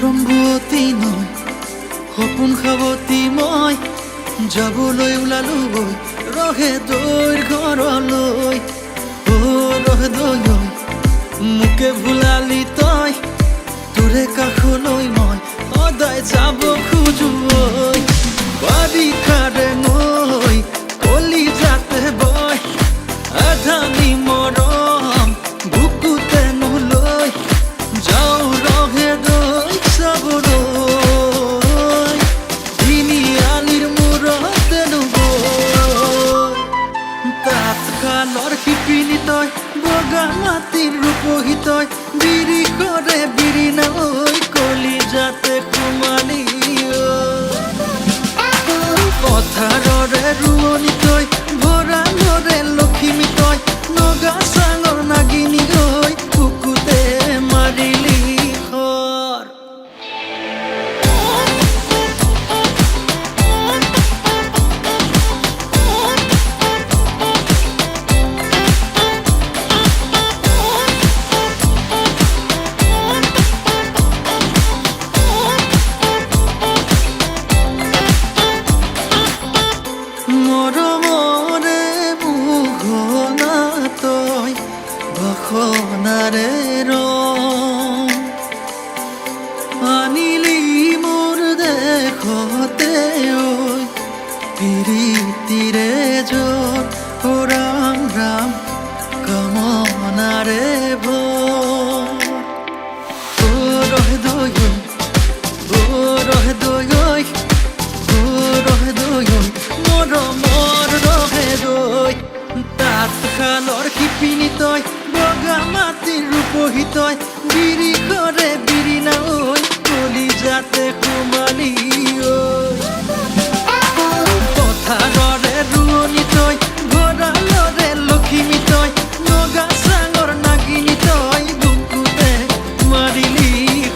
মৰম বুৱতী নৈ সপোন খাৱতী মই যাবলৈ ওলালো গৈ ৰহে দৈৰ ঘৰলৈ ৰহে দৈ মোকে ভুলালি তই তোৰে কাষলৈ মই সদায় যাব খোজো বাৰিষাৰে নৈ কলিজাতে বয় আধানি মৰম বুকুতে নলৈ যাওঁ ৰহে দৈ চাবলৈ তিনিআলিৰ মূৰতে নগৈ তাঁতশালৰ শিপিনী তই বগা মাটিৰ ৰূপহী তই বিৰিষৰে বিৰিণা ঐ কলিজাতে কুমালী পথাৰৰে ৰোৱনী তই ভঁৰালৰে লখিমী তই নগা চাঙৰ নাগিনী ঐ বুকুতে মাৰিলি খৰ মৰমৰে মুঘনা তই বাসনাৰে ৰং আনিলি মোৰ দেশতে ঐ প্ৰীতিৰে যত ৰাম ৰাম কামনাৰে ৰহে দৈ ৰহে দৈ ৰহে দৈ মৰমৰ ৰহে দৈ তাঁতশালৰ শিপিনী তই বগা মাটিৰ ৰূপহী তই বিৰিষৰে বিৰিণা ঐ কলিজাতে কুমালী পথাৰৰে ৰোৱনী তই ভঁৰালৰে লখিমী তই নগা চাঙৰ নাগিনী তই বুকুতে মাৰিলি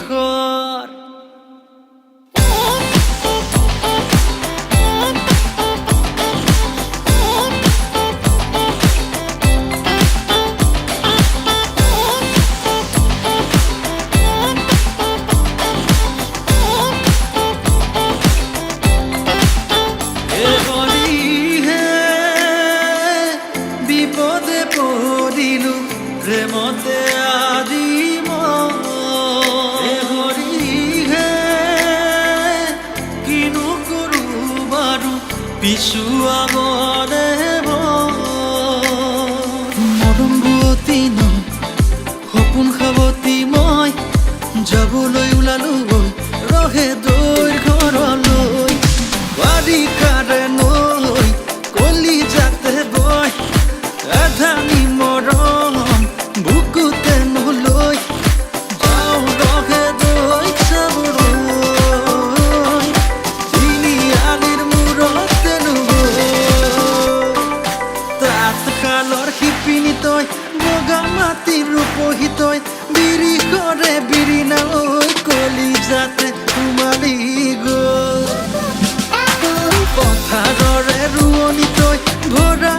খৰ বিপদে পৰিলো প্ৰেমতে আজি হৰিহে কিনো কৰো বাৰু পিছুৱা মনে মৰম বুৱতী নৈ সপোন খাৱতী মই যাবলৈ ওলালো গৈ ৰহে দৈৰ ঘৰলৈ বাৰিষাৰে নৈ কলিজাতে বয় আধানি মৰম বুকুতে নলৈ যাওঁ ৰহে দৈ চাবলৈ তিনিআলিৰ মূৰতে নগৈ তাঁতশালৰ শিপিনী তই বগা মাটিৰ ৰূপহী তই বিৰিষৰে বিৰিণা ঐ কলিজাতে কুমালী গৈ পথাৰৰে ৰোৱনী তই ভৰা